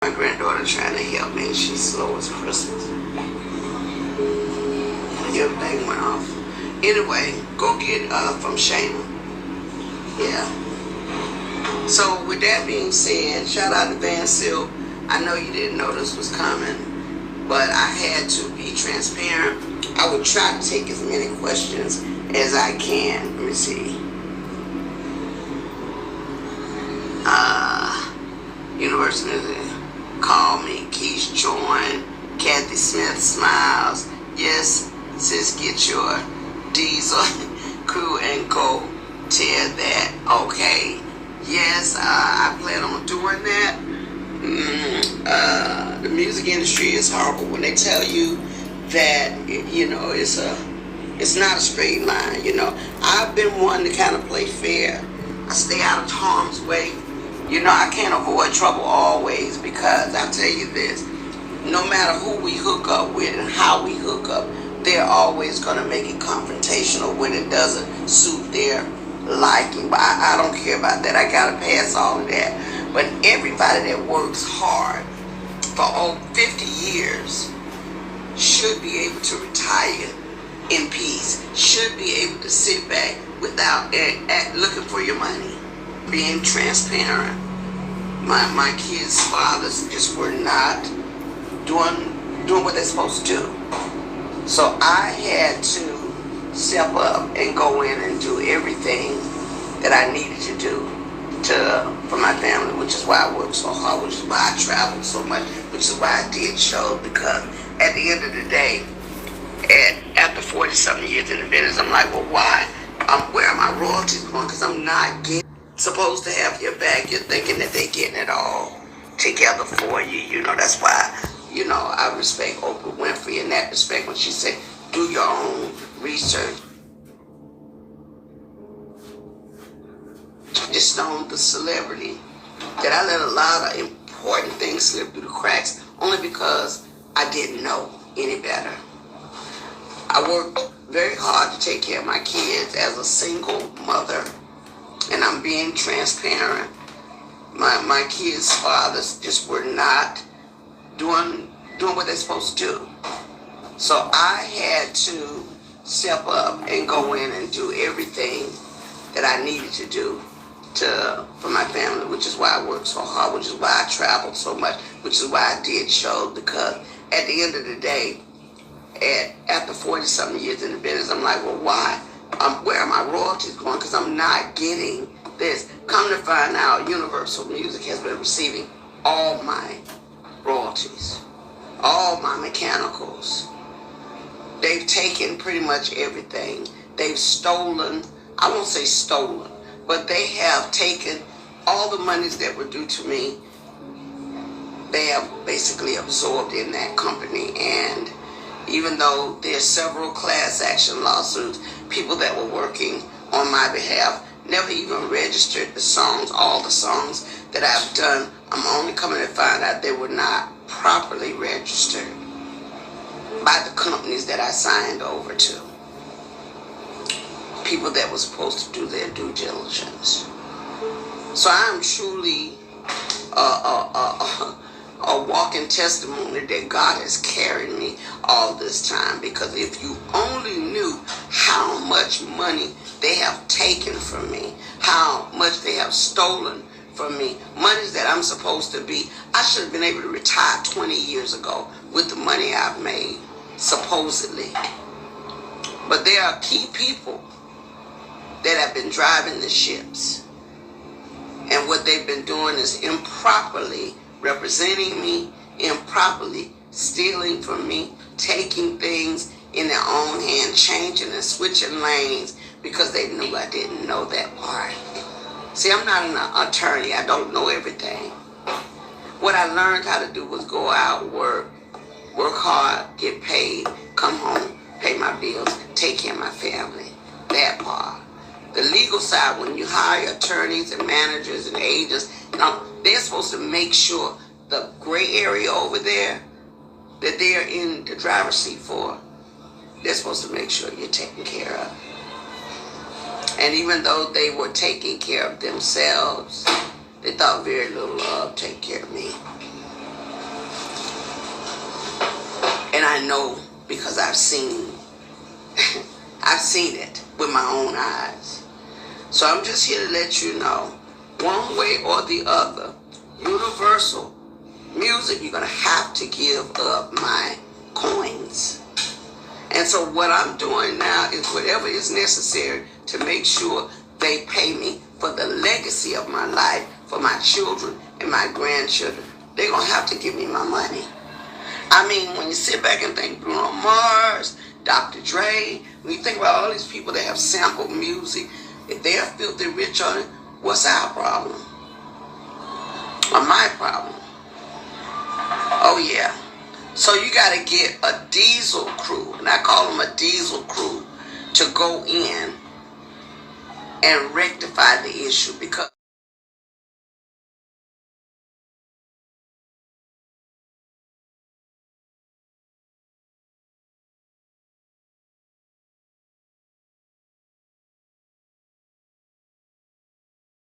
My granddaughter trying to help me. She's slow as Christmas. Everything went off. Anyway, go get from Shayna. Yeah. So with that being said, shout out to Van Silk. I know you didn't know this was coming, but I had to be transparent. I would try to take as many questions as I can. Let me see. University, call me. Keish join. Kathy Smith smiles. Yes, sis, get your diesel crew and go tear that. Okay. Yes, I plan on doing that. The music industry is horrible when they tell you that, you know, it's not a straight line. You know, I've been one to kind of play fair. I stay out of harm's way. You know, I can't avoid trouble always, because I'll tell you this, no matter who we hook up with and how we hook up, they're always going to make it confrontational when it doesn't suit their liking. But I don't care about that. I got to pass all of that. But everybody that works hard for over 50 years should be able to retire in peace, should be able to sit back without looking for your money. Being transparent. My kids' fathers just were not doing what they're supposed to do. So I had to step up and go in and do everything that I needed to do for my family, which is why I worked so hard, which is why I traveled so much, which is why I did shows, because at the end of the day, after 40-something years in the business, I'm like, well, why? Where are my royalties going? Because I'm not supposed to have your back. You're thinking that they're getting it all together for you. You know, that's why, you know, I respect Oprah Winfrey in that respect when she said, do your own research. Just on the celebrity, that I let a lot of important things slip through the cracks only because I didn't know any better. I worked very hard to take care of my kids as a single mother, and I'm being transparent. My kids' fathers just were not doing what they're supposed to do. So I had to step up and go in and do everything that I needed to do for my family, which is why I worked so hard, which is why I traveled so much, which is why I did shows, because at the end of the day, after 40-something years in the business, I'm like, well, why? Where are my royalties going? Because I'm not getting this. Come to find out, Universal Music has been receiving all my royalties, all my mechanicals. They've taken pretty much everything. They've stolen, I won't say stolen, but they have taken all the monies that were due to me. They have basically absorbed in that company. And even though there's several class action lawsuits, people that were working on my behalf never even registered the songs, all the songs that I've done. I'm only coming to find out they were not properly registered by the companies that I signed over to. People that were supposed to do their due diligence. So I'm truly a walking testimony that God has carried me all this time. Because if you only knew how much money they have taken from me, how much they have stolen from me, monies that I'm supposed to be, I should have been able to retire 20 years ago with the money I've made, supposedly. But there are key people that have been driving the ships. And what they've been doing is improperly representing me, improperly stealing from me, taking things in their own hand, changing and switching lanes because they knew I didn't know that part. See, I'm not an attorney. I don't know everything. What I learned how to do was go out, work hard, get paid, come home, pay my bills, take care of my family. That part. The legal side, when you hire attorneys and managers and agents, they're supposed to make sure the gray area over there that they're in the driver's seat for, they're supposed to make sure you're taken care of. And even though they were taking care of themselves, they thought very little of taking care of me. And I know because I've seen I've seen it with my own eyes. So I'm just here to let you know, one way or the other, Universal Music, you're going to have to give up my coins. And so what I'm doing now is whatever is necessary to make sure they pay me for the legacy of my life, for my children and my grandchildren. They're going to have to give me my money. I mean, when you sit back and think Bruno Mars, Dr. Dre, when you think about all these people that have sampled music, if they're filthy rich on it, what's our problem? Or my problem? Oh, yeah. So you got to get a diesel crew, and I call them a diesel crew, to go in and rectify the issue, because